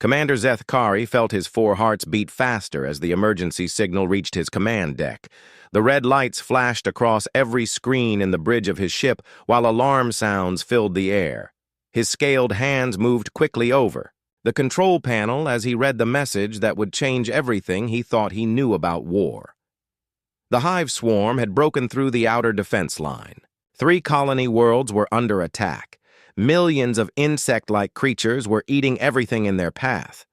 Commander Szeth Kari felt his four hearts beat faster as the emergency signal reached his command deck. The red lights flashed across every screen in the bridge of his ship while alarm sounds filled the air. His scaled hands moved quickly over the control panel as he read the message that would change everything he thought he knew about war. The hive swarm had broken through the outer defense line. 3 colony worlds were under attack. Millions of insect-like creatures were eating everything in their path.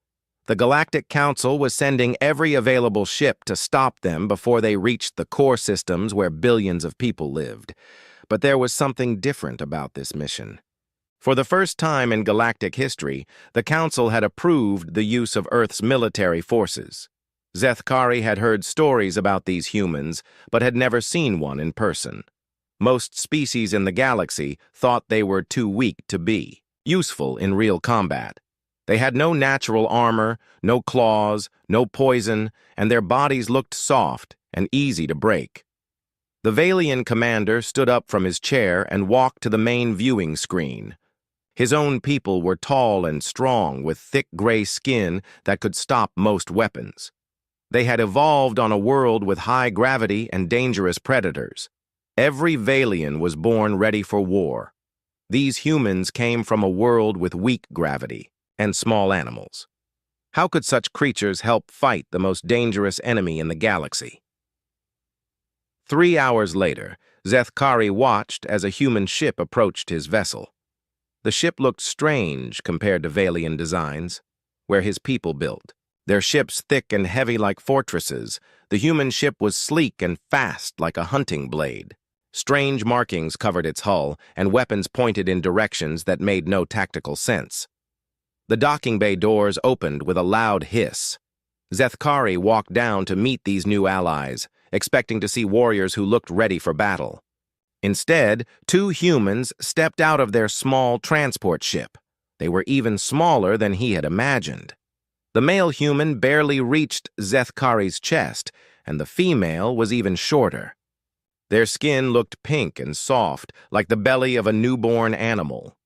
The Galactic Council was sending every available ship to stop them before they reached the core systems where billions of people lived. But there was something different about this mission. For the first time in galactic history, the Council had approved the use of Earth's military forces. Szeth Kari had heard stories about these humans, but had never seen one in person. Most species in the galaxy thought they were too weak to be useful in real combat. They had no natural armor, no claws, no poison, and their bodies looked soft and easy to break. The Vailian commander stood up from his chair and walked to the main viewing screen. His own people were tall and strong with thick gray skin that could stop most weapons. They had evolved on a world with high gravity and dangerous predators. Every Vailian was born ready for war. These humans came from a world with weak gravity and small animals. How could such creatures help fight the most dangerous enemy in the galaxy? 3 hours later, Szeth Kari watched as a human ship approached his vessel. The ship looked strange compared to Vailian designs, where his people built. Their ships thick and heavy like fortresses, the human ship was sleek and fast like a hunting blade. Strange markings covered its hull, and weapons pointed in directions that made no tactical sense. The docking bay doors opened with a loud hiss. Szeth Kari walked down to meet these new allies, expecting to see warriors who looked ready for battle. Instead, 2 humans stepped out of their small transport ship. They were even smaller than he had imagined. The male human barely reached Szeth Kari's chest, and the female was even shorter. Their skin looked pink and soft, like the belly of a newborn animal.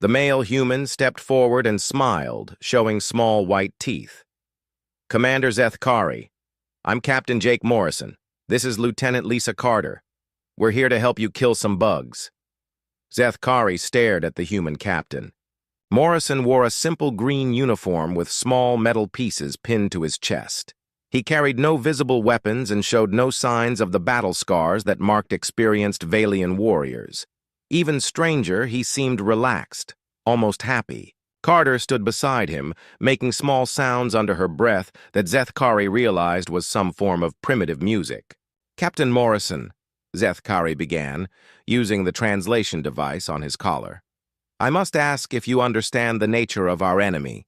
The male human stepped forward and smiled, showing small white teeth. "Commander Szeth Kari, I'm Captain Jake Morrison. This is Lieutenant Lisa Carter. We're here to help you kill some bugs." Szeth Kari stared at the human captain. Morrison wore a simple green uniform with small metal pieces pinned to his chest. He carried no visible weapons and showed no signs of the battle scars that marked experienced Vailian warriors. Even stranger, he seemed relaxed, almost happy. Carter stood beside him, making small sounds under her breath that Szeth Kari realized was some form of primitive music. "Captain Morrison," Szeth Kari began, using the translation device on his collar, "I must ask if you understand the nature of our enemy.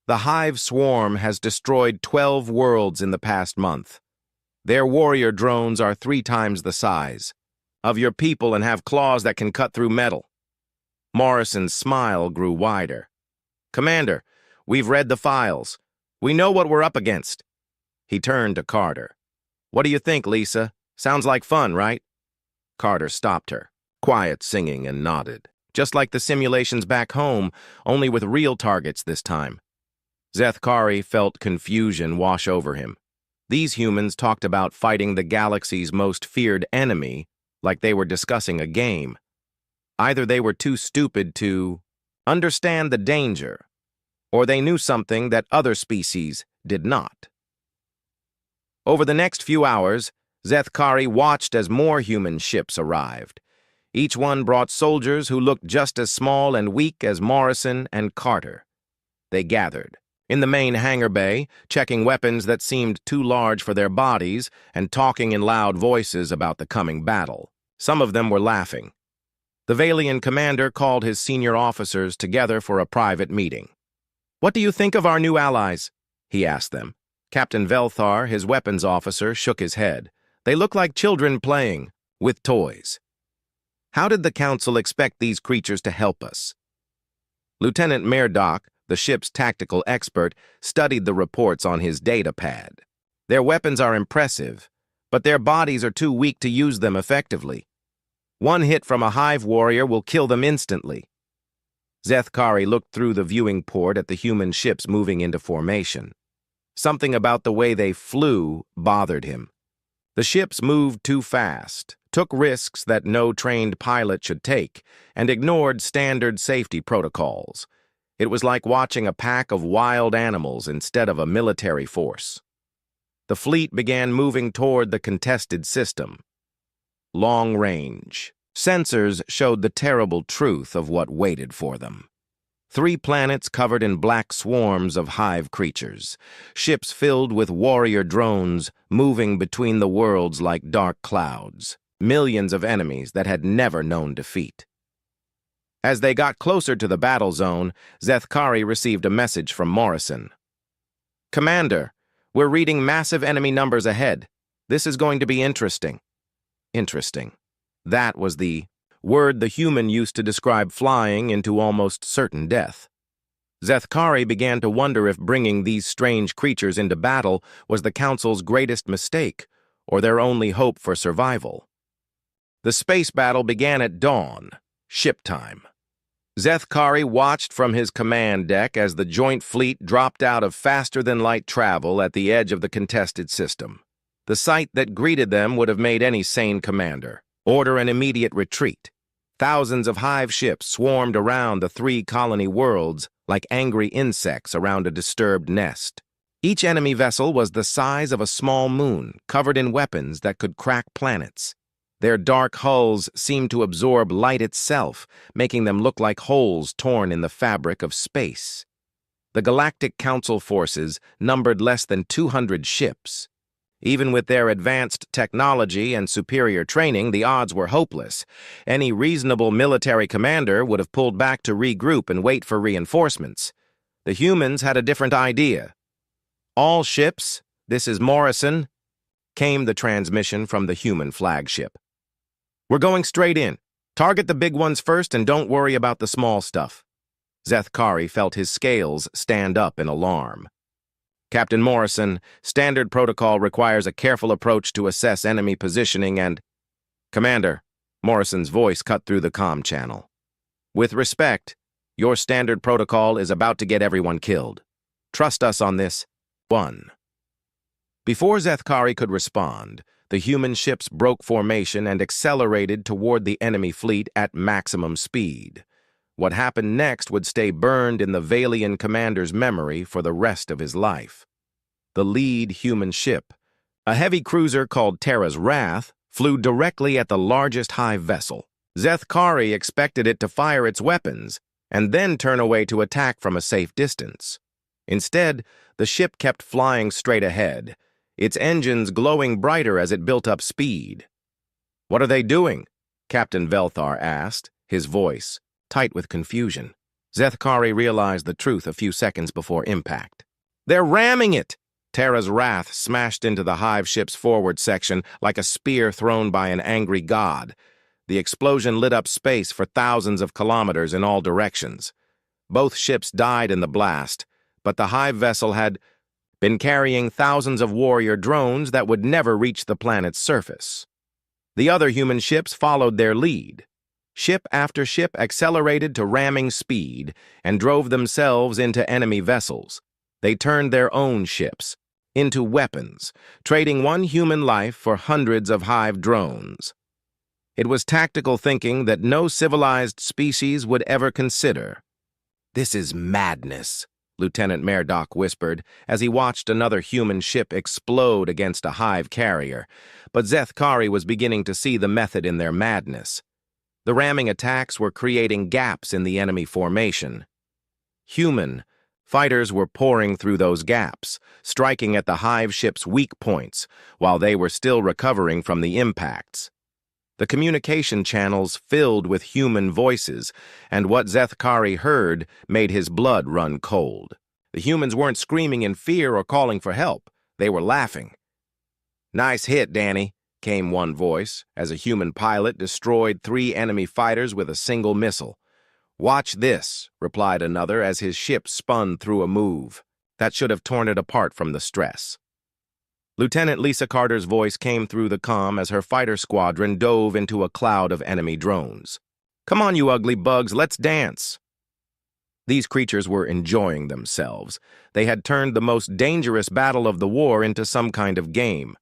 The hive swarm has destroyed 12 worlds in the past month. Their warrior drones are 3 times the size of your people and have claws that can cut through metal." Morrison's smile grew wider. "Commander, we've read the files. We know what we're up against." He turned to Carter. "What do you think, Lisa? Sounds like fun, right?" Carter stopped her, quiet singing, and nodded. Just like the simulations back home, only with real targets this time. Szeth Kari felt confusion wash over him. These humans talked about fighting the galaxy's most feared enemy like they were discussing a game. Either they were too stupid to understand the danger, or they knew something that other species did not. Over the next few hours, Szeth Kari watched as more human ships arrived. Each one brought soldiers who looked just as small and weak as Morrison and Carter. They gathered in the main hangar bay, checking weapons that seemed too large for their bodies and talking in loud voices about the coming battle. Some of them were laughing. The Vailian commander called his senior officers together for a private meeting. "What do you think of our new allies?" he asked them. Captain Velthar, his weapons officer, shook his head. "They look like children playing with toys." "How did the Council expect these creatures to help us?" Lieutenant Murdoch, the ship's tactical expert, studied the reports on his data pad. "Their weapons are impressive, but their bodies are too weak to use them effectively. One hit from a hive warrior will kill them instantly." Zethkari looked through the viewing port at the human ships moving into formation. Something about the way they flew bothered him. The ships moved too fast, took risks that no trained pilot should take, and ignored standard safety protocols. It was like watching a pack of wild animals instead of a military force. The fleet began moving toward the contested system. Long range. Sensors showed the terrible truth of what waited for them. 3 planets covered in black swarms of hive creatures, ships filled with warrior drones moving between the worlds like dark clouds, millions of enemies that had never known defeat. As they got closer to the battle zone, Zethkari received a message from Morrison. "Commander, we're reading massive enemy numbers ahead. This is going to be interesting." Interesting. That was the word the human used to describe flying into almost certain death. Zethkari began to wonder if bringing these strange creatures into battle was the Council's greatest mistake, or their only hope for survival. The space battle began at dawn, ship time. Zethkari watched from his command deck as the joint fleet dropped out of faster-than-light travel at the edge of the contested system. The sight that greeted them would have made any sane commander order an immediate retreat. Thousands of hive ships swarmed around the 3 colony worlds like angry insects around a disturbed nest. Each enemy vessel was the size of a small moon, covered in weapons that could crack planets. Their dark hulls seemed to absorb light itself, making them look like holes torn in the fabric of space. The Galactic Council forces numbered less than 200 ships. Even with their advanced technology and superior training, the odds were hopeless. Any reasonable military commander would have pulled back to regroup and wait for reinforcements. The humans had a different idea. "All ships, this is Morrison," came the transmission from the human flagship. "We're going straight in. Target the big ones first and don't worry about the small stuff." Zethkari felt his scales stand up in alarm. "Captain Morrison, standard protocol requires a careful approach to assess enemy positioning and—" "Commander," Morrison's voice cut through the comm channel. "With respect, your standard protocol is about to get everyone killed. Trust us on this. 1. Before Zethkari could respond, the human ships broke formation and accelerated toward the enemy fleet at maximum speed. What happened next would stay burned in the Valian commander's memory for the rest of his life. The lead human ship, a heavy cruiser called Terra's Wrath, flew directly at the largest hive vessel. Zethkari expected it to fire its weapons and then turn away to attack from a safe distance. Instead, the ship kept flying straight ahead, its engines glowing brighter as it built up speed. "What are they doing?" Captain Velthar asked, his voice tight with confusion. Zethkari realized the truth a few seconds before impact. "They're ramming it!" Terra's Wrath smashed into the hive ship's forward section like a spear thrown by an angry god. The explosion lit up space for thousands of kilometers in all directions. Both ships died in the blast, but the hive vessel had been carrying thousands of warrior drones that would never reach the planet's surface. The other human ships followed their lead. Ship after ship accelerated to ramming speed and drove themselves into enemy vessels. They turned their own ships into weapons, trading one human life for hundreds of hive drones. It was tactical thinking that no civilized species would ever consider. "This is madness," Lieutenant Murdoch whispered as he watched another human ship explode against a hive carrier, but Zethkari was beginning to see the method in their madness. The ramming attacks were creating gaps in the enemy formation. Human fighters were pouring through those gaps, striking at the hive ship's weak points while they were still recovering from the impacts. The communication channels filled with human voices, and what Zethkari heard made his blood run cold. The humans weren't screaming in fear or calling for help. They were laughing. "Nice hit, Danny," came one voice, as a human pilot destroyed 3 enemy fighters with a single missile. "Watch this," replied another as his ship spun through a move that should have torn it apart from the stress. Lieutenant Lisa Carter's voice came through the comm as her fighter squadron dove into a cloud of enemy drones. "Come on, you ugly bugs, let's dance." These creatures were enjoying themselves. They had turned the most dangerous battle of the war into some kind of game.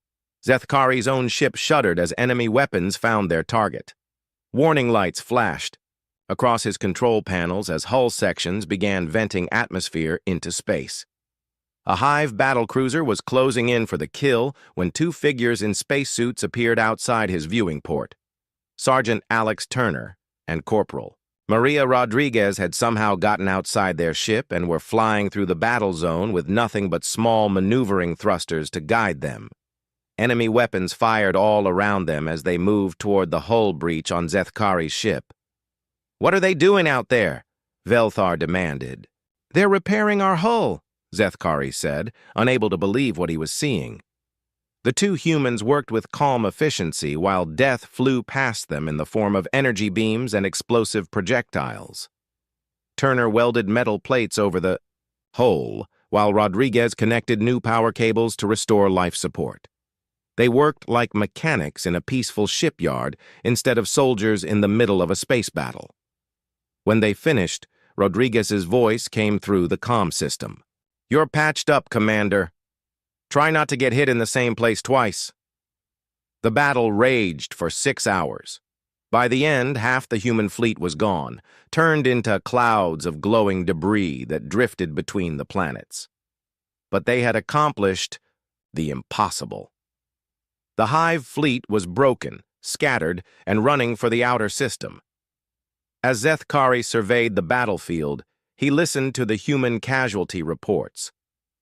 Zethkari's own ship shuddered as enemy weapons found their target. Warning lights flashed across his control panels as hull sections began venting atmosphere into space. A Hive battlecruiser was closing in for the kill when two figures in spacesuits appeared outside his viewing port. Sergeant Alex Turner and Corporal Maria Rodriguez had somehow gotten outside their ship and were flying through the battle zone with nothing but small maneuvering thrusters to guide them. Enemy weapons fired all around them as they moved toward the hull breach on Zethkari's ship. "What are they doing out there?" Velthar demanded. "They're repairing our hull," Zethkari said, unable to believe what he was seeing. The two humans worked with calm efficiency while death flew past them in the form of energy beams and explosive projectiles. Turner welded metal plates over the hole, while Rodriguez connected new power cables to restore life support. They worked like mechanics in a peaceful shipyard instead of soldiers in the middle of a space battle. When they finished, Rodriguez's voice came through the comm system. "You're patched up, Commander. Try not to get hit in the same place twice." The battle raged for 6 hours. By the end, half the human fleet was gone, turned into clouds of glowing debris that drifted between the planets. But they had accomplished the impossible. The Hive fleet was broken, scattered, and running for the outer system. As Zethkari surveyed the battlefield, he listened to the human casualty reports.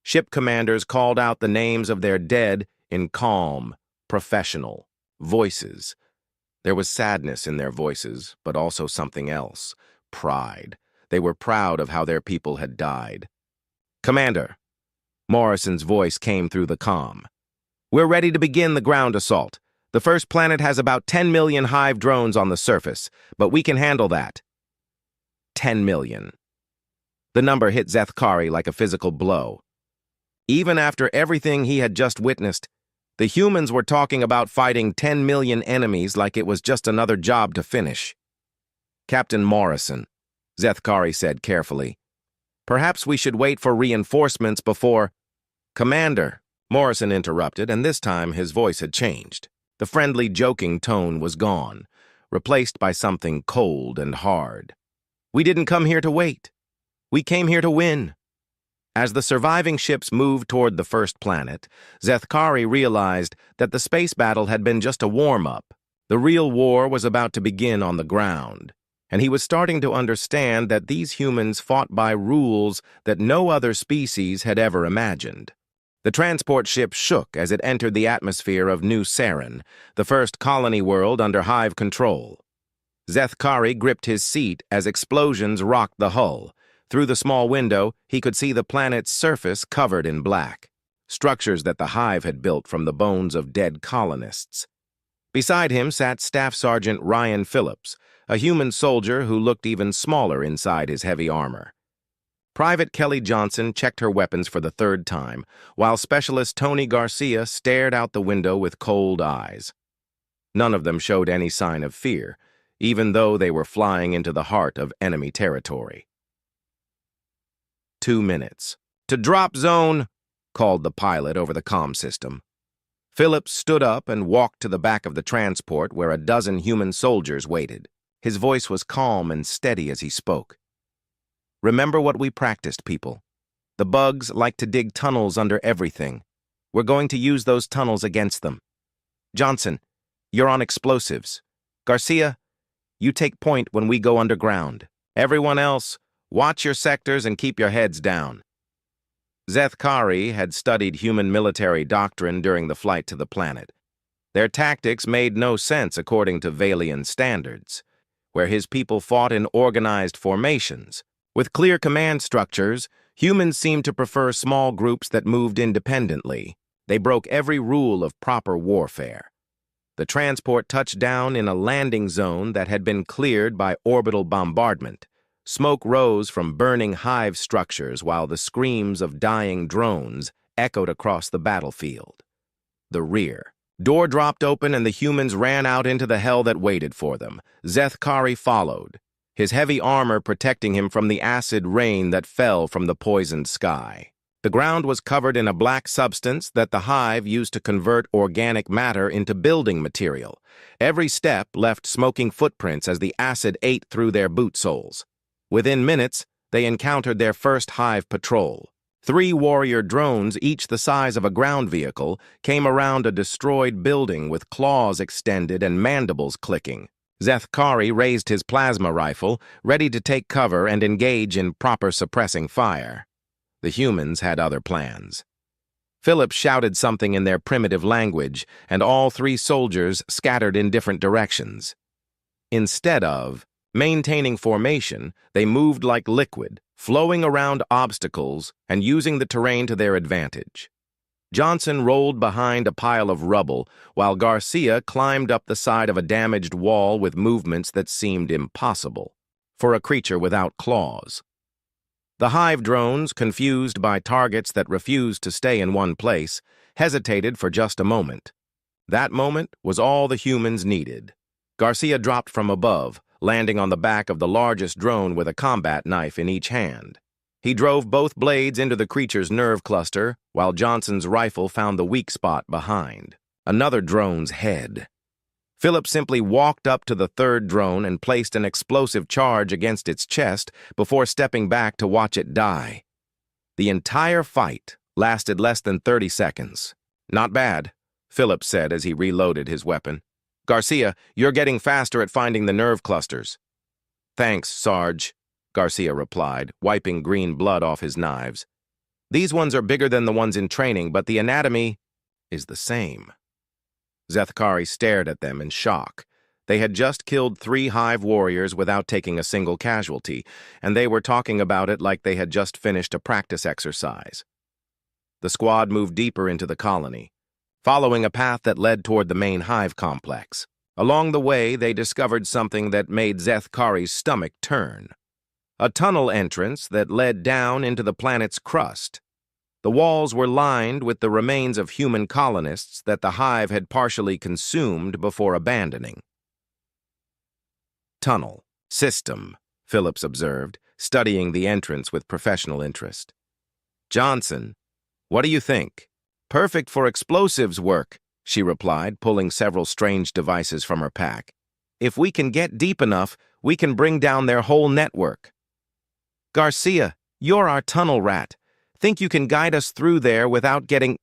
Ship commanders called out the names of their dead in calm, professional voices. There was sadness in their voices, but also something else, pride. They were proud of how their people had died. "Commander," Morrison's voice came through the comm. "We're ready to begin the ground assault. The first planet has about 10 million Hive drones on the surface, but we can handle that." 10 million. The number hit Zethkari like a physical blow. Even after everything he had just witnessed, the humans were talking about fighting 10 million enemies like it was just another job to finish. "Captain Morrison," Zethkari said carefully, "perhaps we should wait for reinforcements before—" "Commander," Morrison interrupted, and this time his voice had changed. The friendly, joking tone was gone, replaced by something cold and hard. "We didn't come here to wait. We came here to win." As the surviving ships moved toward the first planet, Zethkari realized that the space battle had been just a warm-up. The real war was about to begin on the ground, and he was starting to understand that these humans fought by rules that no other species had ever imagined. The transport ship shook as it entered the atmosphere of New Saren, the first colony world under Hive control. Zethkari gripped his seat as explosions rocked the hull. Through the small window, he could see the planet's surface covered in black, structures that the Hive had built from the bones of dead colonists. Beside him sat Staff Sergeant Ryan Phillips, a human soldier who looked even smaller inside his heavy armor. Private Kelly Johnson checked her weapons for the third time, while Specialist Tony Garcia stared out the window with cold eyes. None of them showed any sign of fear, even though they were flying into the heart of enemy territory. 2 minutes. "To drop zone," called the pilot over the comm system. Phillips stood up and walked to the back of the transport where a dozen human soldiers waited. His voice was calm and steady as he spoke. "Remember what we practiced, people. The bugs like to dig tunnels under everything. We're going to use those tunnels against them. Johnson, you're on explosives. Garcia, you take point when we go underground. Everyone else, watch your sectors and keep your heads down." Zethkari had studied human military doctrine during the flight to the planet. Their tactics made no sense according to Valian standards, where his people fought in organized formations. With clear command structures, humans seemed to prefer small groups that moved independently. They broke every rule of proper warfare. The transport touched down in a landing zone that had been cleared by orbital bombardment. Smoke rose from burning Hive structures while the screams of dying drones echoed across the battlefield. The rear. Door dropped open and the humans ran out into the hell that waited for them. Zethkari followed. his heavy armor protecting him from the acid rain that fell from the poisoned sky. The ground was covered in a black substance that the hive used to convert organic matter into building material. Every step left smoking footprints as the acid ate through their boot soles. Within minutes, they encountered their first hive patrol. 3 warrior drones, each the size of a ground vehicle, came around a destroyed building with claws extended and mandibles clicking. Zethkari raised his plasma rifle, ready to take cover and engage in proper suppressing fire. The humans had other plans. Philip shouted something in their primitive language, and all 3 soldiers scattered in different directions. Instead of maintaining formation, they moved like liquid, flowing around obstacles and using the terrain to their advantage. Johnson rolled behind a pile of rubble, while Garcia climbed up the side of a damaged wall with movements that seemed impossible for a creature without claws. The hive drones, confused by targets that refused to stay in one place, hesitated for just a moment. That moment was all the humans needed. Garcia dropped from above, landing on the back of the largest drone with a combat knife in each hand. He drove both blades into the creature's nerve cluster, while Johnson's rifle found the weak spot behind. Another drone's head. Philip simply walked up to the 3rd drone and placed an explosive charge against its chest before stepping back to watch it die. The entire fight lasted less than 30 seconds. "Not bad," Philip said as he reloaded his weapon. "Garcia, you're getting faster at finding the nerve clusters." "Thanks, Sarge," Garcia replied, wiping green blood off his knives. "These ones are bigger than the ones in training, but the anatomy is the same." Zethkari stared at them in shock. They had just killed 3 hive warriors without taking a single casualty, and they were talking about it like they had just finished a practice exercise. The squad moved deeper into the colony, following a path that led toward the main hive complex. Along the way, they discovered something that made Zethkari's stomach turn. A tunnel entrance that led down into the planet's crust. The walls were lined with the remains of human colonists that the hive had partially consumed before abandoning. "Tunnel. System," Phillips observed, studying the entrance with professional interest. "Johnson, what do you think?" "Perfect for explosives work," she replied, pulling several strange devices from her pack. "If we can get deep enough, we can bring down their whole network." "Garcia, you're our tunnel rat. Think you can guide us through there without getting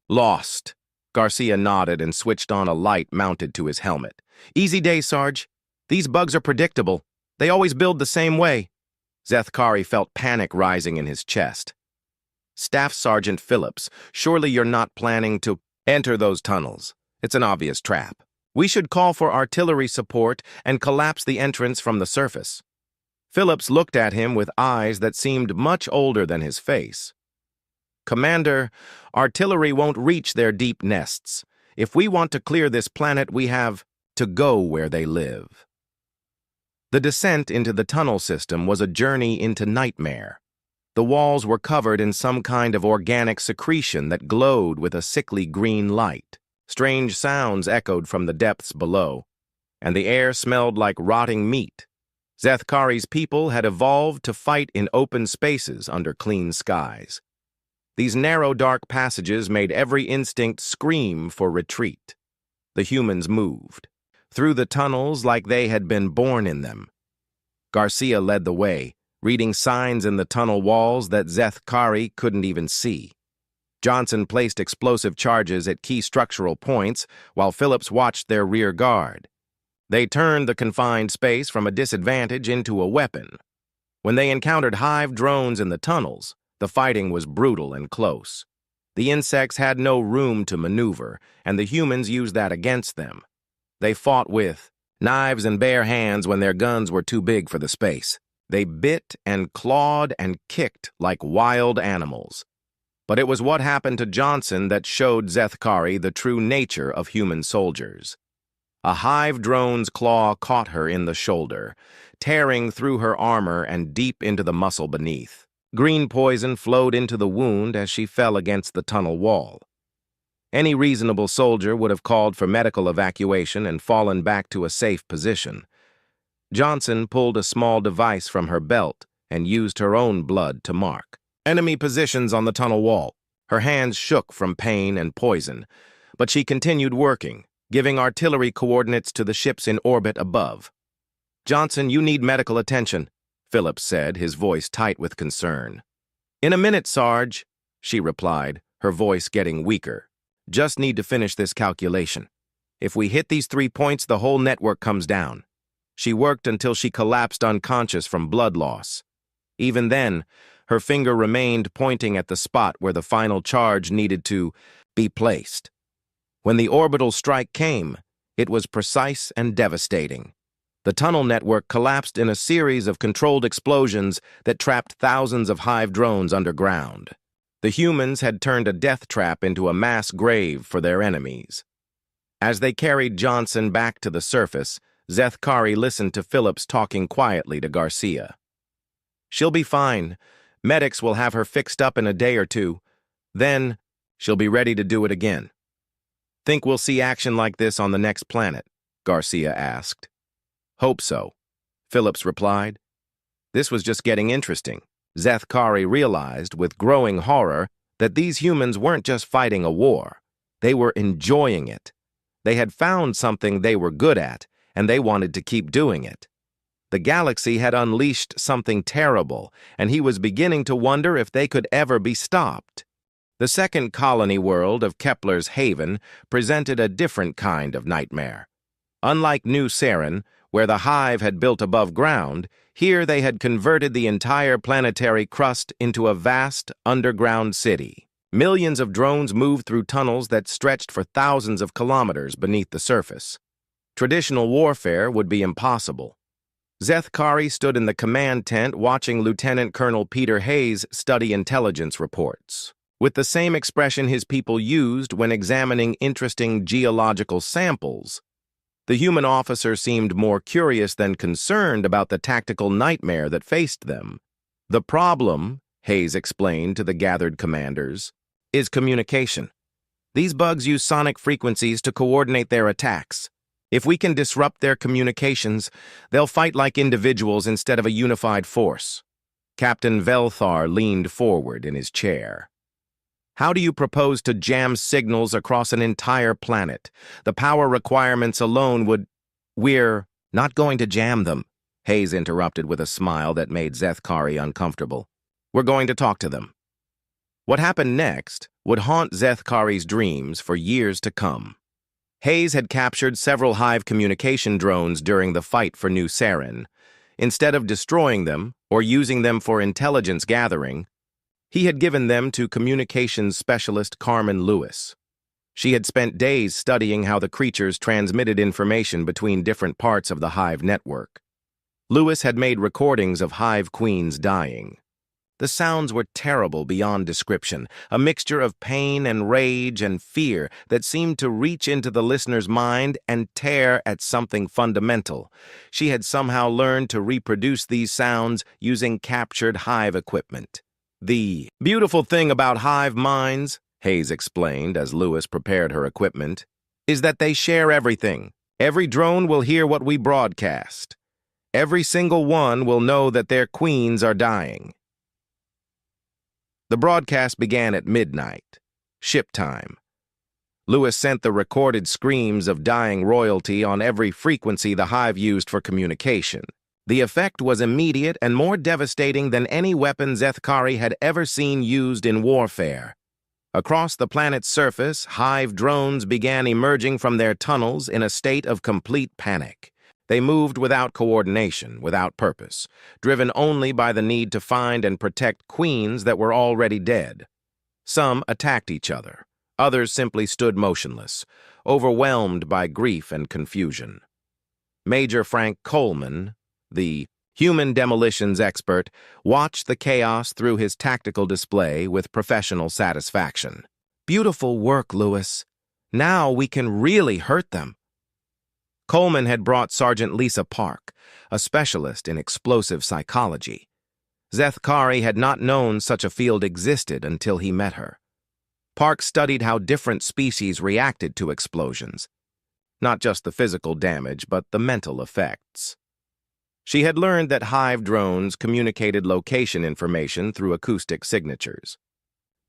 lost?" Garcia nodded and switched on a light mounted to his helmet. "Easy day, Sarge. These bugs are predictable. They always build the same way." Zethkari felt panic rising in his chest. "Staff Sergeant Phillips, surely you're not planning to enter those tunnels. It's an obvious trap. We should call for artillery support and collapse the entrance from the surface." Phillips looked at him with eyes that seemed much older than his face. "Commander, artillery won't reach their deep nests. If we want to clear this planet, we have to go where they live." The descent into the tunnel system was a journey into nightmare. The walls were covered in some kind of organic secretion that glowed with a sickly green light. Strange sounds echoed from the depths below, and the air smelled like rotting meat. Zethkari's people had evolved to fight in open spaces under clean skies. These narrow, dark passages made every instinct scream for retreat. The humans moved through the tunnels like they had been born in them. Garcia led the way, reading signs in the tunnel walls that Zethkari couldn't even see. Johnson placed explosive charges at key structural points, while Phillips watched their rear guard. They turned the confined space from a disadvantage into a weapon. When they encountered hive drones in the tunnels, the fighting was brutal and close. The insects had no room to maneuver, and the humans used that against them. They fought with knives and bare hands when their guns were too big for the space. They bit and clawed and kicked like wild animals. But it was what happened to Johnson that showed Zethkari the true nature of human soldiers. A hive drone's claw caught her in the shoulder, tearing through her armor and deep into the muscle beneath. Green poison flowed into the wound as she fell against the tunnel wall. Any reasonable soldier would have called for medical evacuation and fallen back to a safe position. Johnson pulled a small device from her belt and used her own blood to mark enemy positions on the tunnel wall. Her hands shook from pain and poison, but she continued working, giving artillery coordinates to the ships in orbit above. "Johnson, you need medical attention," Phillips said, his voice tight with concern. "In a minute, Sarge," she replied, her voice getting weaker. "Just need to finish this calculation. If we hit these 3 points, the whole network comes down." She worked until she collapsed unconscious from blood loss. Even then, her finger remained pointing at the spot where the final charge needed to be placed. When the orbital strike came, it was precise and devastating. The tunnel network collapsed in a series of controlled explosions that trapped thousands of Hive drones underground. The humans had turned a death trap into a mass grave for their enemies. As they carried Johnson back to the surface, Zeth Kari listened to Phillips talking quietly to Garcia. "She'll be fine. Medics will have her fixed up in a day or two. Then, she'll be ready to do it again." "Think we'll see action like this on the next planet?" Garcia asked. "Hope so," Phillips replied. This was just getting interesting. Zeth Kari realized with growing horror that these humans weren't just fighting a war. They were enjoying it. They had found something they were good at, and they wanted to keep doing it. The galaxy had unleashed something terrible, and he was beginning to wonder if they could ever be stopped. The second colony world of Kepler's Haven presented a different kind of nightmare. Unlike New Saren, where the Hive had built above ground, here they had converted the entire planetary crust into a vast underground city. Millions of drones moved through tunnels that stretched for thousands of kilometers beneath the surface. Traditional warfare would be impossible. Zeth Kari stood in the command tent watching Lieutenant Colonel Peter Hayes study intelligence reports. With the same expression his people used when examining interesting geological samples, the human officer seemed more curious than concerned about the tactical nightmare that faced them. "The problem," Hayes explained to the gathered commanders, "is communication. These bugs use sonic frequencies to coordinate their attacks. If we can disrupt their communications, they'll fight like individuals instead of a unified force." Captain Velthar leaned forward in his chair. "How do you propose to jam signals across an entire planet? The power requirements alone would—" "We're not going to jam them," Hayes interrupted with a smile that made Zeth Kari uncomfortable. "We're going to talk to them." What happened next would haunt Zeth Kari's dreams for years to come. Hayes had captured several Hive communication drones during the fight for New Saren. Instead of destroying them or using them for intelligence gathering, he had given them to communications specialist Carmen Lewis. She had spent days studying how the creatures transmitted information between different parts of the Hive network. Lewis had made recordings of Hive queens dying. The sounds were terrible beyond description, a mixture of pain and rage and fear that seemed to reach into the listener's mind and tear at something fundamental. She had somehow learned to reproduce these sounds using captured Hive equipment. "The beautiful thing about Hive minds," Hayes explained as Lewis prepared her equipment, "is that they share everything. Every drone will hear what we broadcast. Every single one will know that their queens are dying." The broadcast began at midnight, ship time. Lewis sent the recorded screams of dying royalty on every frequency the Hive used for communication. The effect was immediate and more devastating than any weapon Zeth Kari had ever seen used in warfare. Across the planet's surface, Hive drones began emerging from their tunnels in a state of complete panic. They moved without coordination, without purpose, driven only by the need to find and protect queens that were already dead. Some attacked each other. Others simply stood motionless, overwhelmed by grief and confusion. Major Frank Coleman, the human demolitions expert, watched the chaos through his tactical display with professional satisfaction. "Beautiful work, Lewis. Now we can really hurt them." Coleman had brought Sergeant Lisa Park, a specialist in explosive psychology. Zeth Kari had not known such a field existed until he met her. Park studied how different species reacted to explosions, not just the physical damage, but the mental effects. She had learned that hive drones communicated location information through acoustic signatures.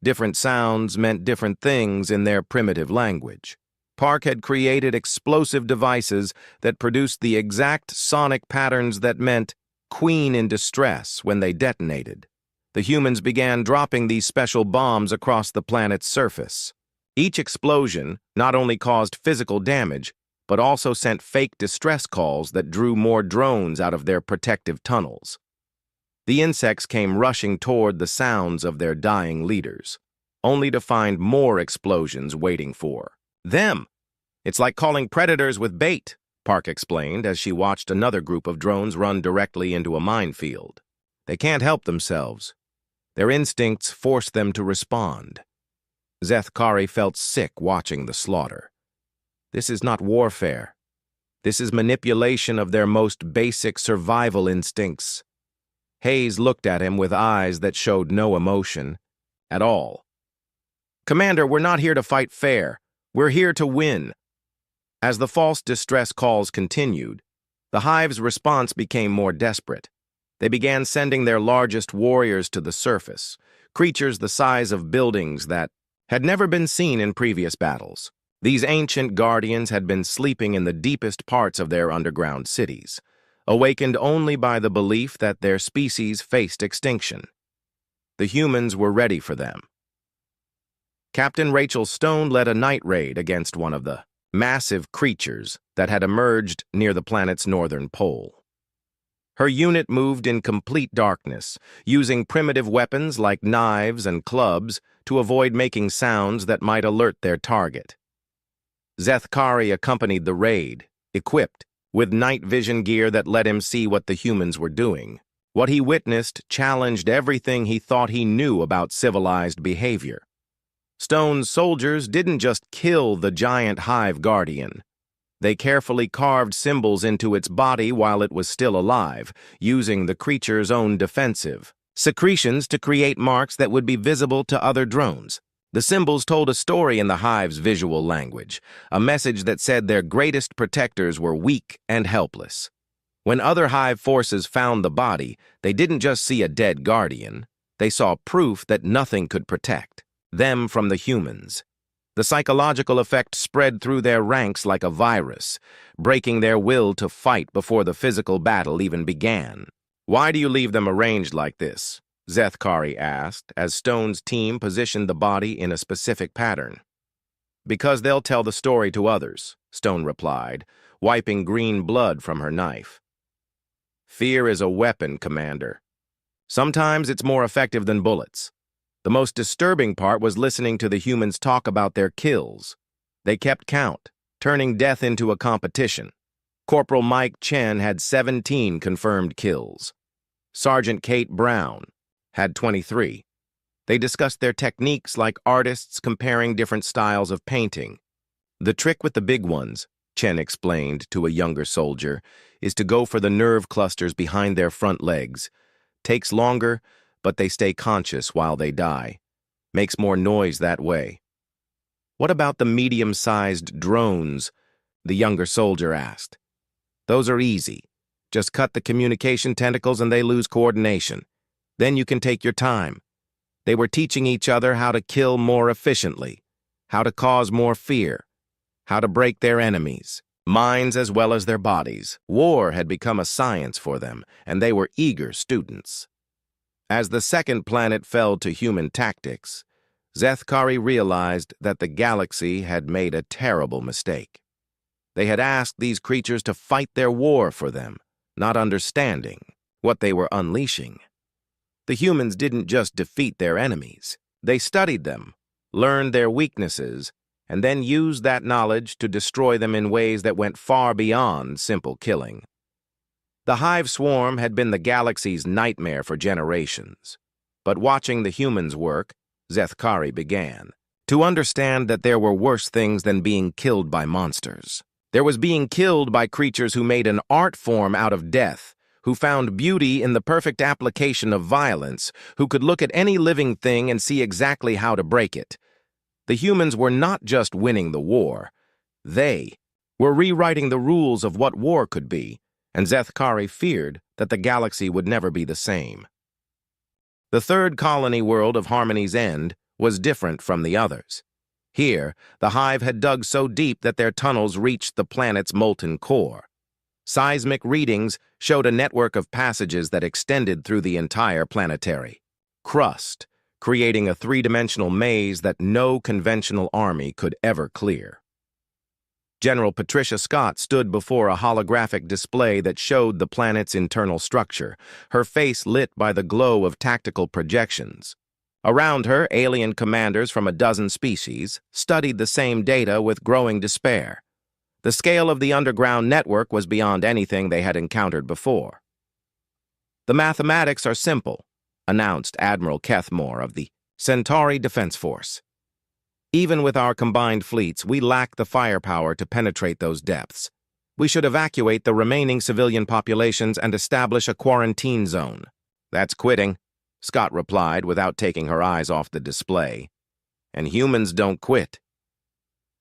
Different sounds meant different things in their primitive language. Park had created explosive devices that produced the exact sonic patterns that meant "Queen in distress" when they detonated. The humans began dropping these special bombs across the planet's surface. Each explosion not only caused physical damage, but also sent fake distress calls that drew more drones out of their protective tunnels. The insects came rushing toward the sounds of their dying leaders, only to find more explosions waiting for them. "It's like calling predators with bait," Park explained as she watched another group of drones run directly into a minefield. "They can't help themselves. Their instincts force them to respond." Szeth Kari felt sick watching the slaughter. This is not warfare. This is manipulation of their most basic survival instincts. Hayes looked at him with eyes that showed no emotion at all. "Commander, we're not here to fight fair. We're here to win." As the false distress calls continued, the hive's response became more desperate. They began sending their largest warriors to the surface, creatures the size of buildings that had never been seen in previous battles. These ancient guardians had been sleeping in the deepest parts of their underground cities, awakened only by the belief that their species faced extinction. The humans were ready for them. Captain Rachel Stone led a night raid against one of the massive creatures that had emerged near the planet's northern pole. Her unit moved in complete darkness, using primitive weapons like knives and clubs to avoid making sounds that might alert their target. Szeth Kari accompanied the raid, equipped with night vision gear that let him see what the humans were doing. What he witnessed challenged everything he thought he knew about civilized behavior. Stone's soldiers didn't just kill the giant hive guardian. They carefully carved symbols into its body while it was still alive, using the creature's own defensive secretions to create marks that would be visible to other drones. The symbols told a story in the hive's visual language, a message that said their greatest protectors were weak and helpless. When other hive forces found the body, they didn't just see a dead guardian. They saw proof that nothing could protect them from the humans. The psychological effect spread through their ranks like a virus, breaking their will to fight before the physical battle even began. "Why do you leave them arranged like this?" Szeth Kari asked, as Stone's team positioned the body in a specific pattern. "Because they'll tell the story to others," Stone replied, wiping green blood from her knife. "Fear is a weapon, Commander. Sometimes it's more effective than bullets." The most disturbing part was listening to the humans talk about their kills. They kept count, turning death into a competition. Corporal Mike Chen had 17 confirmed kills. Sergeant Kate Brown had 23. They discussed their techniques like artists comparing different styles of painting. "The trick with the big ones," Chen explained to a younger soldier, "is to go for the nerve clusters behind their front legs. Takes longer, but they stay conscious while they die. Makes more noise that way." "What about the medium-sized drones?" the younger soldier asked. "Those are easy. Just cut the communication tentacles and they lose coordination. Then you can take your time." They were teaching each other how to kill more efficiently, how to cause more fear, how to break their enemies, minds as well as their bodies. War had become a science for them, and they were eager students. As the second planet fell to human tactics, Szeth Kari realized that the galaxy had made a terrible mistake. They had asked these creatures to fight their war for them, not understanding what they were unleashing. The humans didn't just defeat their enemies. They studied them, learned their weaknesses, and then used that knowledge to destroy them in ways that went far beyond simple killing. The hive swarm had been the galaxy's nightmare for generations. But watching the humans work, Szeth Kari began to understand that there were worse things than being killed by monsters. There was being killed by creatures who made an art form out of death, who found beauty in the perfect application of violence, who could look at any living thing and see exactly how to break it. The humans were not just winning the war. They were rewriting the rules of what war could be, and Zethkari feared that the galaxy would never be the same. The third colony world of Harmony's End was different from the others. Here, the Hive had dug so deep that their tunnels reached the planet's molten core. Seismic readings showed a network of passages that extended through the entire planetary crust, creating a three-dimensional maze that no conventional army could ever clear. General Patricia Scott stood before a holographic display that showed the planet's internal structure, her face lit by the glow of tactical projections. Around her, alien commanders from a dozen species studied the same data with growing despair. The scale of the underground network was beyond anything they had encountered before. "The mathematics are simple," announced Admiral Kethmore of the Centauri Defense Force. "Even with our combined fleets, we lack the firepower to penetrate those depths. We should evacuate the remaining civilian populations and establish a quarantine zone." "That's quitting," Scott replied without taking her eyes off the display. "And humans don't quit."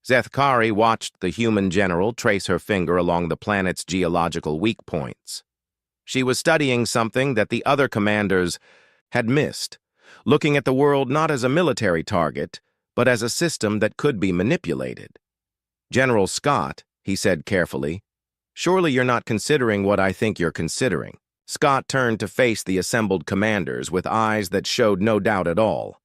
Zethkari watched the human general trace her finger along the planet's geological weak points. She was studying something that the other commanders had missed, looking at the world not as a military target, but as a system that could be manipulated. "General Scott," he said carefully, "surely you're not considering what I think you're considering." Scott turned to face the assembled commanders with eyes that showed no doubt at all.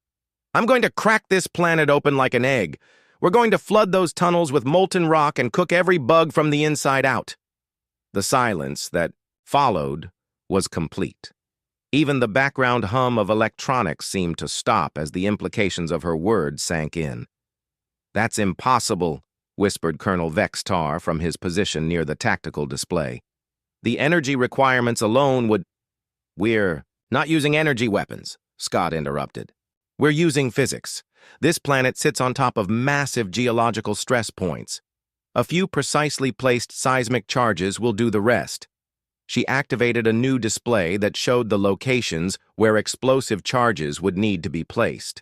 "I'm going to crack this planet open like an egg. We're going to flood those tunnels with molten rock and cook every bug from the inside out." The silence that followed was complete. Even the background hum of electronics seemed to stop as the implications of her words sank in. "That's impossible," whispered Colonel Vextar from his position near the tactical display. "The energy requirements alone would—" "We're not using energy weapons," Scott interrupted. "We're using physics. This planet sits on top of massive geological stress points. A few precisely placed seismic charges will do the rest." She activated a new display that showed the locations where explosive charges would need to be placed.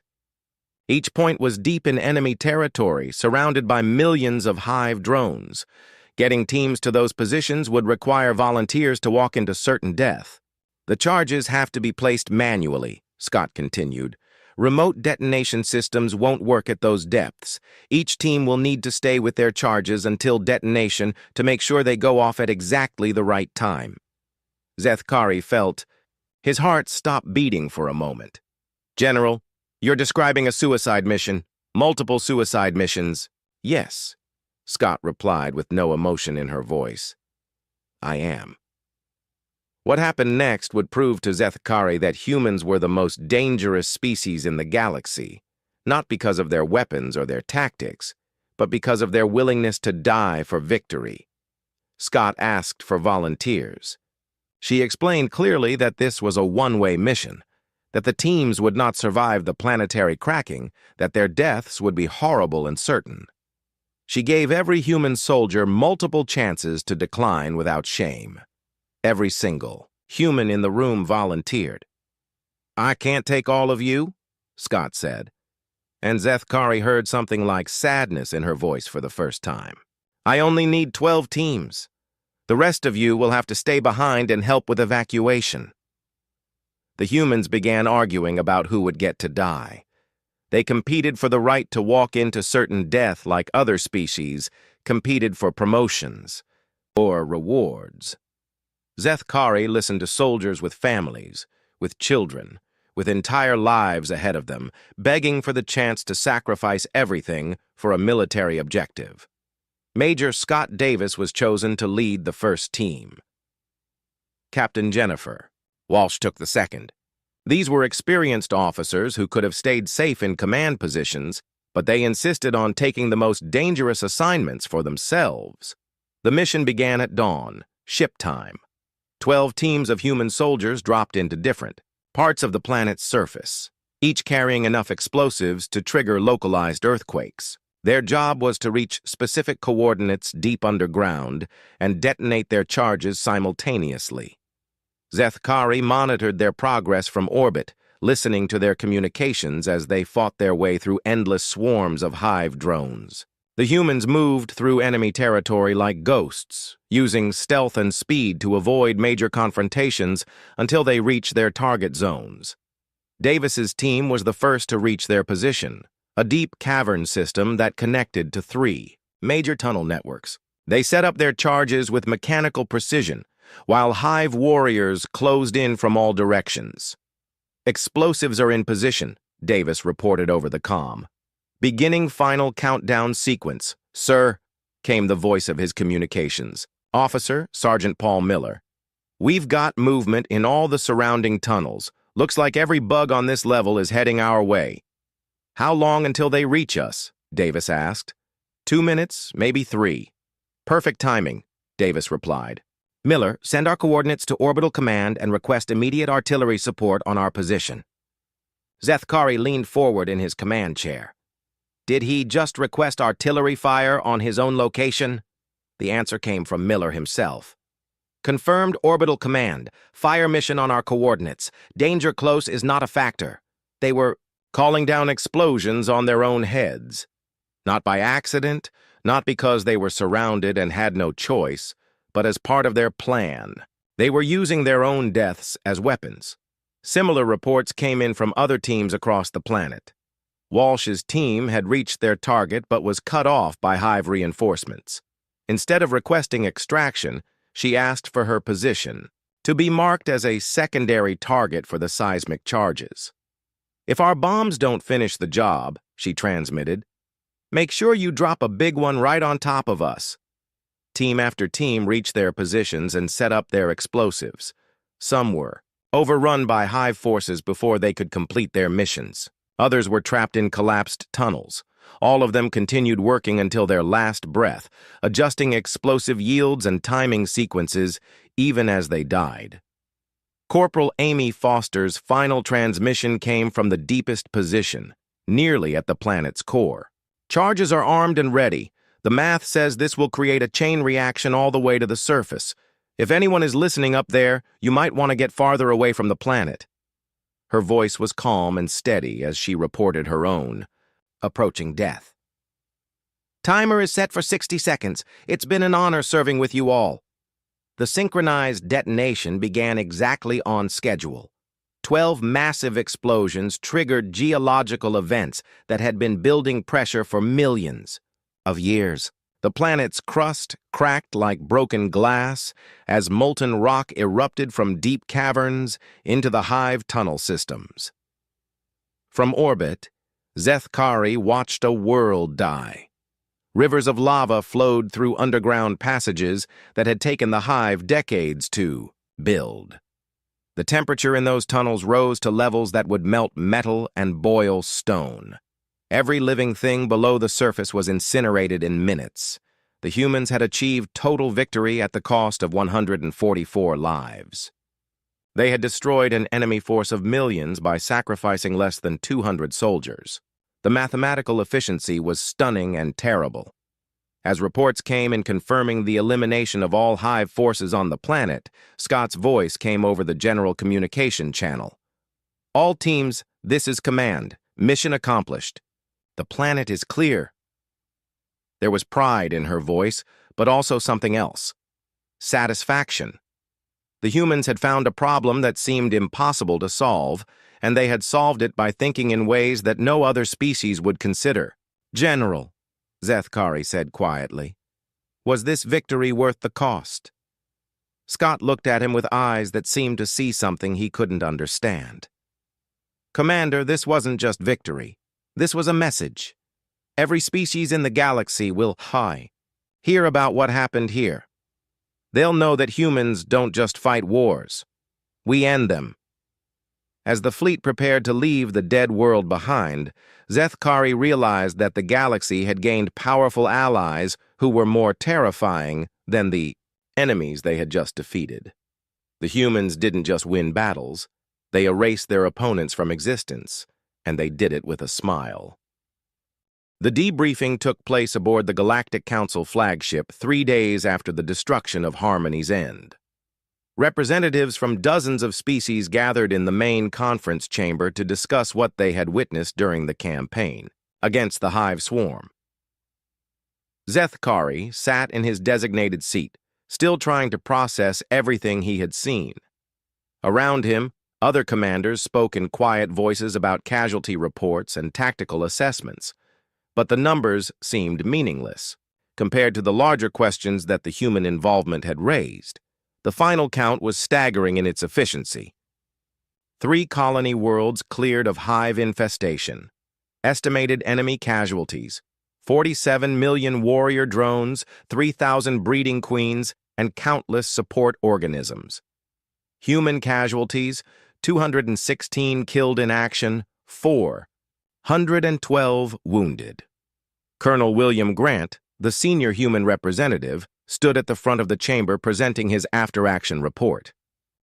Each point was deep in enemy territory, surrounded by millions of Hive drones. Getting teams to those positions would require volunteers to walk into certain death. "The charges have to be placed manually," Scott continued. "Remote detonation systems won't work at those depths. Each team will need to stay with their charges until detonation to make sure they go off at exactly the right time." Zethkari felt his heart stop beating for a moment. "General, you're describing a suicide mission. Multiple suicide missions." "Yes," Scott replied with no emotion in her voice. "I am." What happened next would prove to Zethkari that humans were the most dangerous species in the galaxy, not because of their weapons or their tactics, but because of their willingness to die for victory. Scott asked for volunteers. She explained clearly that this was a one-way mission, that the teams would not survive the planetary cracking, that their deaths would be horrible and certain. She gave every human soldier multiple chances to decline without shame. Every single human in the room volunteered. "I can't take all of you," Scott said, and Zethkari heard something like sadness in her voice for the first time. "I only need 12 teams. The rest of you will have to stay behind and help with evacuation." The humans began arguing about who would get to die. They competed for the right to walk into certain death like other species competed for promotions or rewards. Zethkari listened to soldiers with families, with children, with entire lives ahead of them, begging for the chance to sacrifice everything for a military objective. Major Scott Davis was chosen to lead the first team. Captain Jennifer. Walsh took the second. These were experienced officers who could have stayed safe in command positions, but they insisted on taking the most dangerous assignments for themselves. The mission began at dawn, ship time. 12 teams of human soldiers dropped into different parts of the planet's surface, each carrying enough explosives to trigger localized earthquakes. Their job was to reach specific coordinates deep underground and detonate their charges simultaneously. Zethkari monitored their progress from orbit, listening to their communications as they fought their way through endless swarms of Hive drones. The humans moved through enemy territory like ghosts, using stealth and speed to avoid major confrontations until they reached their target zones. Davis's team was the first to reach their position, a deep cavern system that connected to 3 major tunnel networks. They set up their charges with mechanical precision, while Hive warriors closed in from all directions. "Explosives are in position," Davis reported over the comm. "Beginning final countdown sequence, sir," came the voice of his communications. "Officer, Sergeant Paul Miller. We've got movement in all the surrounding tunnels. Looks like every bug on this level is heading our way." "How long until they reach us?" Davis asked. 2 minutes, maybe 3. "Perfect timing," Davis replied. "Miller, send our coordinates to Orbital Command and request immediate artillery support on our position." Zethkari leaned forward in his command chair. Did he just request artillery fire on his own location? The answer came from Miller himself. "Confirmed Orbital Command. Fire mission on our coordinates. Danger close is not a factor." They were calling down explosions on their own heads. Not by accident, not because they were surrounded and had no choice, but as part of their plan. They were using their own deaths as weapons. Similar reports came in from other teams across the planet. Walsh's team had reached their target but was cut off by Hive reinforcements. Instead of requesting extraction, she asked for her position, to be marked as a secondary target for the seismic charges. "If our bombs don't finish the job," she transmitted, "make sure you drop a big one right on top of us." Team after team reached their positions and set up their explosives. Some were overrun by Hive forces before they could complete their missions. Others were trapped in collapsed tunnels. All of them continued working until their last breath, adjusting explosive yields and timing sequences even as they died. Corporal Amy Foster's final transmission came from the deepest position, nearly at the planet's core. "Charges are armed and ready. The math says this will create a chain reaction all the way to the surface. If anyone is listening up there, you might want to get farther away from the planet." Her voice was calm and steady as she reported her own approaching death. "Timer is set for 60 seconds. It's been an honor serving with you all." The synchronized detonation began exactly on schedule. 12 massive explosions triggered geological events that had been building pressure for millions of years. The planet's crust cracked like broken glass as molten rock erupted from deep caverns into the Hive tunnel systems. From orbit, Zethkari watched a world die. Rivers of lava flowed through underground passages that had taken the Hive decades to build. The temperature in those tunnels rose to levels that would melt metal and boil stone. Every living thing below the surface was incinerated in minutes. The humans had achieved total victory at the cost of 144 lives. They had destroyed an enemy force of millions by sacrificing less than 200 soldiers. The mathematical efficiency was stunning and terrible. As reports came in confirming the elimination of all Hive forces on the planet, Scott's voice came over the general communication channel. "All teams, this is command. Mission accomplished. The planet is clear." There was pride in her voice, but also something else. Satisfaction. The humans had found a problem that seemed impossible to solve, and they had solved it by thinking in ways that no other species would consider. "General," Zethkari said quietly, "was this victory worth the cost?" Scott looked at him with eyes that seemed to see something he couldn't understand. "Commander, this wasn't just victory. This was a message. Every species in the galaxy will hear about what happened here. They'll know that humans don't just fight wars. We end them." As the fleet prepared to leave the dead world behind, Zethkari realized that the galaxy had gained powerful allies who were more terrifying than the enemies they had just defeated. The humans didn't just win battles, they erased their opponents from existence, and they did it with a smile. The debriefing took place aboard the Galactic Council flagship 3 days after the destruction of Harmony's End. Representatives from dozens of species gathered in the main conference chamber to discuss what they had witnessed during the campaign against the Hive swarm. Zethkari sat in his designated seat, still trying to process everything he had seen. Around him, other commanders spoke in quiet voices about casualty reports and tactical assessments, but the numbers seemed meaningless compared to the larger questions that the human involvement had raised. The final count was staggering in its efficiency. 3 colony worlds cleared of hive infestation. Estimated enemy casualties: 47 million warrior drones, 3,000 breeding queens, and countless support organisms. Human casualties: 216 killed in action, 412 wounded. Colonel William Grant, the senior human representative, stood at the front of the chamber presenting his after-action report.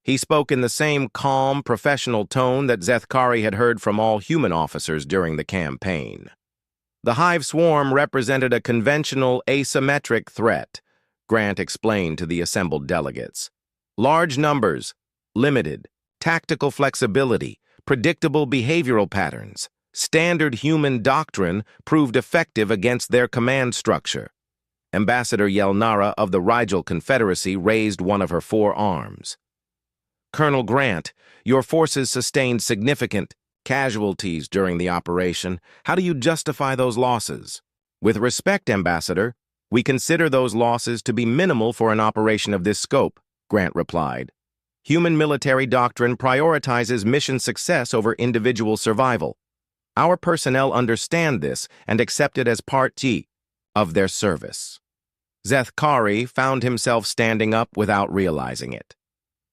He spoke in the same calm, professional tone that Zethkari had heard from all human officers during the campaign. The hive swarm represented a conventional, asymmetric threat, Grant explained to the assembled delegates. Large numbers, limited, tactical flexibility, predictable behavioral patterns. Standard human doctrine proved effective against their command structure. Ambassador Yelnara of the Rigel Confederacy raised one of her 4 arms. Colonel Grant, your forces sustained significant casualties during the operation. How do you justify those losses? With respect, Ambassador, we consider those losses to be minimal for an operation of this scope, Grant replied. Human military doctrine prioritizes mission success over individual survival. Our personnel understand this and accept it as part of their service. Zethkari found himself standing up without realizing it.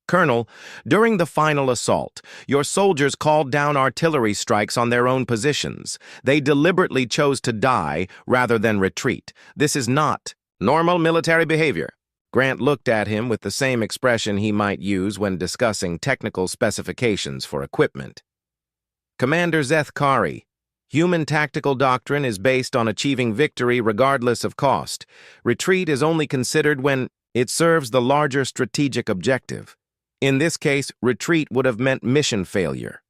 Colonel, during the final assault, your soldiers called down artillery strikes on their own positions. They deliberately chose to die rather than retreat. This is not normal military behavior. Grant looked at him with the same expression he might use when discussing technical specifications for equipment. Commander Zethkari, human tactical doctrine is based on achieving victory regardless of cost. Retreat is only considered when it serves the larger strategic objective. In this case, retreat would have meant mission failure.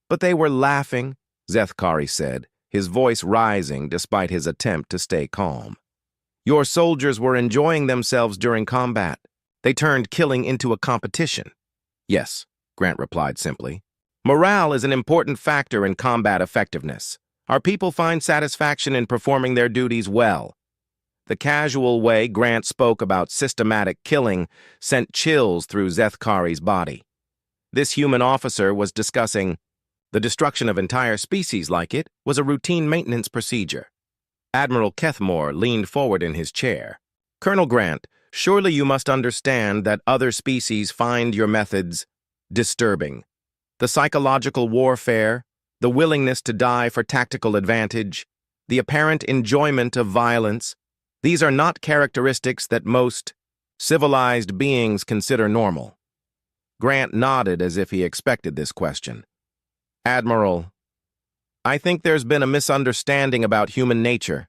But they were laughing, Zethkari said, his voice rising despite his attempt to stay calm. Your soldiers were enjoying themselves during combat. They turned killing into a competition. Yes, Grant replied simply. Morale is an important factor in combat effectiveness. Our people find satisfaction in performing their duties well. The casual way Grant spoke about systematic killing sent chills through Zethkari's body. This human officer was discussing the destruction of entire species like it was a routine maintenance procedure. Admiral Kethmore leaned forward in his chair. Colonel Grant, surely you must understand that other species find your methods disturbing. The psychological warfare, the willingness to die for tactical advantage, the apparent enjoyment of violence, these are not characteristics that most civilized beings consider normal. Grant nodded as if he expected this question. Admiral, I think there's been a misunderstanding about human nature.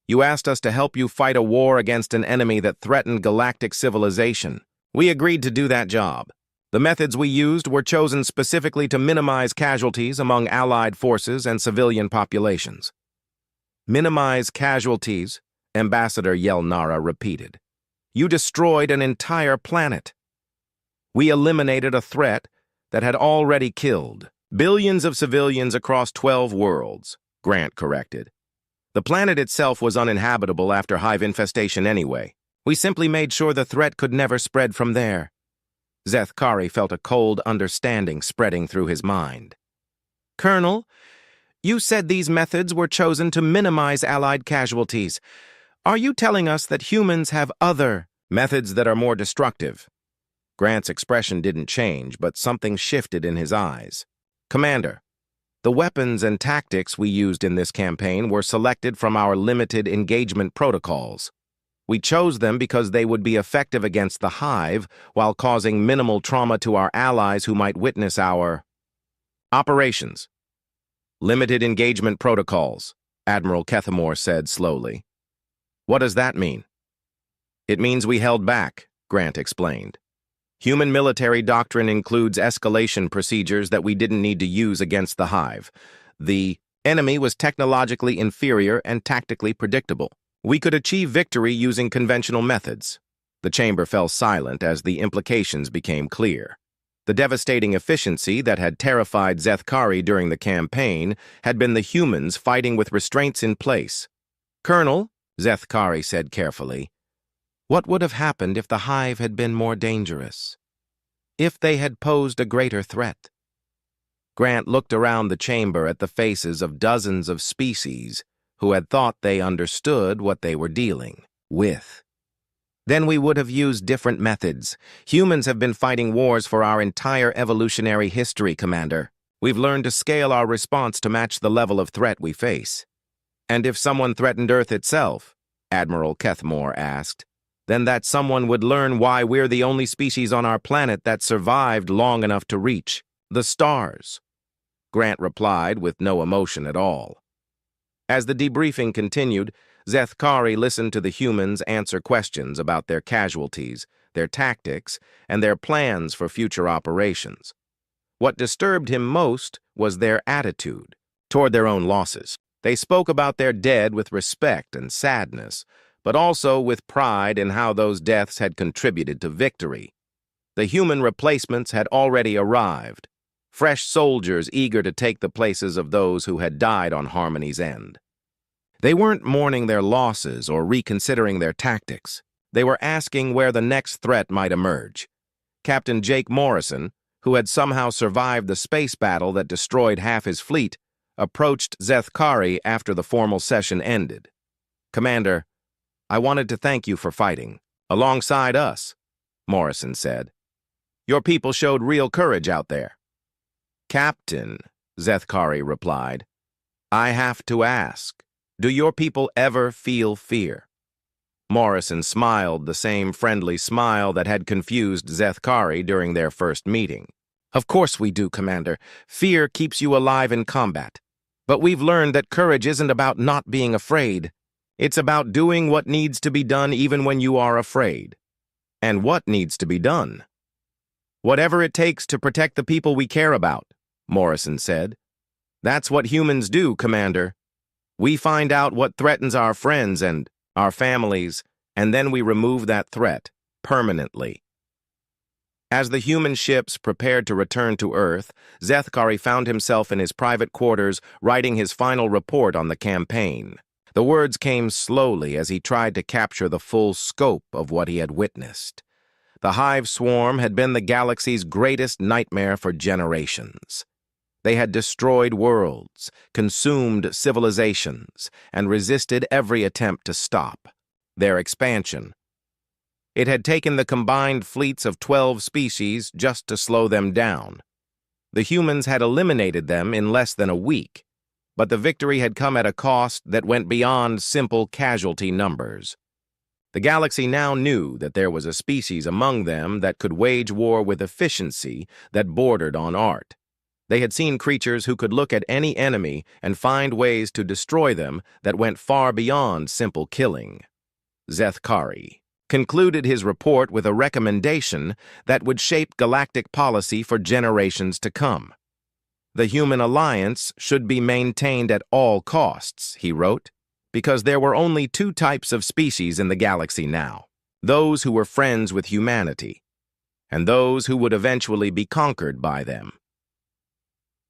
You asked us to help you fight a war against an enemy that threatened galactic civilization. We agreed to do that job. The methods we used were chosen specifically to minimize casualties among Allied forces and civilian populations. Minimize casualties, Ambassador Yelnara repeated. You destroyed an entire planet. We eliminated a threat that had already killed billions of civilians across 12 worlds, Grant corrected. The planet itself was uninhabitable after hive infestation anyway. We simply made sure the threat could never spread from there. Zethkari felt a cold understanding spreading through his mind. Colonel, you said these methods were chosen to minimize Allied casualties. Are you telling us that humans have other methods that are more destructive? Grant's expression didn't change, but something shifted in his eyes. Commander, the weapons and tactics we used in this campaign were selected from our limited engagement protocols. We chose them because they would be effective against the hive while causing minimal trauma to our allies who might witness our operations. Limited engagement protocols, Admiral Kethmore said slowly. What does that mean? It means we held back, Grant explained. Human military doctrine includes escalation procedures that we didn't need to use against the hive. The enemy was technologically inferior and tactically predictable. We could achieve victory using conventional methods. The chamber fell silent as the implications became clear. The devastating efficiency that had terrified Zethkari during the campaign had been the humans fighting with restraints in place. "Colonel," Zethkari said carefully, "what would have happened if the hive had been more dangerous? If they had posed a greater threat?" Grant looked around the chamber at the faces of dozens of species who had thought they understood what they were dealing with. "Then we would have used different methods. Humans have been fighting wars for our entire evolutionary history, Commander. We've learned to scale our response to match the level of threat we face." "And if someone threatened Earth itself," Admiral Kethmore asked, "then that someone would learn why we're the only species on our planet that survived long enough to reach the stars." Grant replied with no emotion at all. As the debriefing continued, Zethkari listened to the humans answer questions about their casualties, their tactics, and their plans for future operations. What disturbed him most was their attitude toward their own losses. They spoke about their dead with respect and sadness, but also with pride in how those deaths had contributed to victory. The human replacements had already arrived, fresh soldiers eager to take the places of those who had died on Harmony's end. They weren't mourning their losses or reconsidering their tactics. They were asking where the next threat might emerge. Captain Jake Morrison, who had somehow survived the space battle that destroyed half his fleet, approached Zethkari after the formal session ended. "Commander, I wanted to thank you for fighting alongside us," Morrison said. "Your people showed real courage out there." "Captain," Zethkari replied, "I have to ask, do your people ever feel fear?" Morrison smiled the same friendly smile that had confused Zethkari during their first meeting. "Of course we do, Commander. Fear keeps you alive in combat. But we've learned that courage isn't about not being afraid. It's about doing what needs to be done even when you are afraid." "And what needs to be done?" "Whatever it takes to protect the people we care about," Morrison said. "That's what humans do, Commander. We find out what threatens our friends and our families, and then we remove that threat permanently." As the human ships prepared to return to Earth, Zethkari found himself in his private quarters writing his final report on the campaign. The words came slowly as he tried to capture the full scope of what he had witnessed. The hive swarm had been the galaxy's greatest nightmare for generations. They had destroyed worlds, consumed civilizations, and resisted every attempt to stop their expansion. It had taken the combined fleets of 12 species just to slow them down. The humans had eliminated them in less than a week, but the victory had come at a cost that went beyond simple casualty numbers. The galaxy now knew that there was a species among them that could wage war with efficiency that bordered on art. They had seen creatures who could look at any enemy and find ways to destroy them that went far beyond simple killing. Zethkari concluded his report with a recommendation that would shape galactic policy for generations to come. "The human alliance should be maintained at all costs," he wrote, "because there were only two types of species in the galaxy now: those who were friends with humanity, and those who would eventually be conquered by them."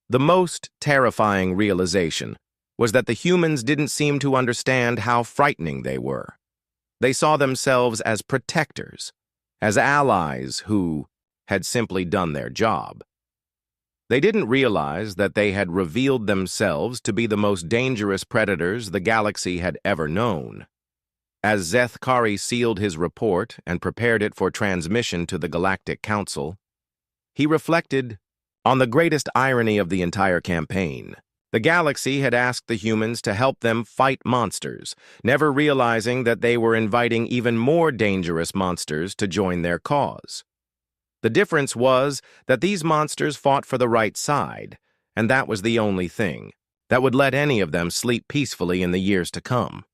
The most terrifying realization was that the humans didn't seem to understand how frightening they were. They saw themselves as protectors, as allies who had simply done their job. They didn't realize that they had revealed themselves to be the most dangerous predators the galaxy had ever known. As Zethkari sealed his report and prepared it for transmission to the Galactic Council, he reflected on the greatest irony of the entire campaign. The galaxy had asked the humans to help them fight monsters, never realizing that they were inviting even more dangerous monsters to join their cause. The difference was that these monsters fought for the right side, and that was the only thing that would let any of them sleep peacefully in the years to come.